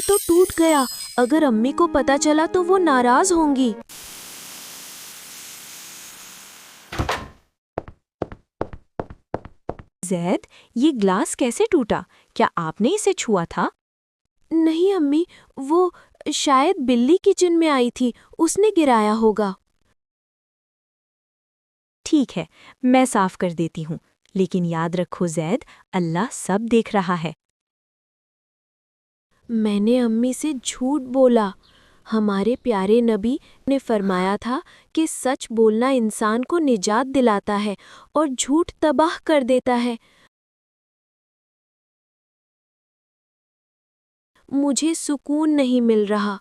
तो टूट गया। अगर अम्मी को पता चला तो वो नाराज होंगी। ज़ैद, ये ग्लास कैसे टूटा? क्या आपने इसे छुआ था? नहीं अम्मी, वो शायद बिल्ली किचन में आई थी, उसने गिराया होगा। ठीक है, मैं साफ कर देती हूँ। लेकिन याद रखो ज़ैद, अल्लाह सब देख रहा है। मैंने अम्मी से झूठ बोला। हमारे प्यारे नबी ने फरमाया था कि सच बोलना इंसान को निजात दिलाता है और झूठ तबाह कर देता है। मुझे सुकून नहीं मिल रहा।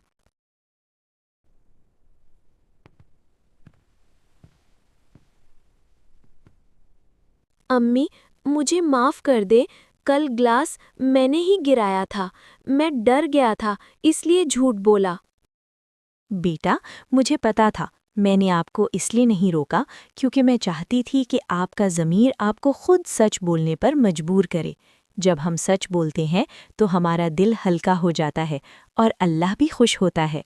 अम्मी, मुझे माफ़ कर दे। कल ग्लास मैंने ही गिराया था। मैं डर गया था, इसलिए झूठ बोला। बेटा, मुझे पता था। मैंने आपको इसलिए नहीं रोका क्योंकि मैं चाहती थी कि आपका ज़मीर आपको खुद सच बोलने पर मजबूर करे। जब हम सच बोलते हैं तो हमारा दिल हल्का हो जाता है और अल्लाह भी खुश होता है।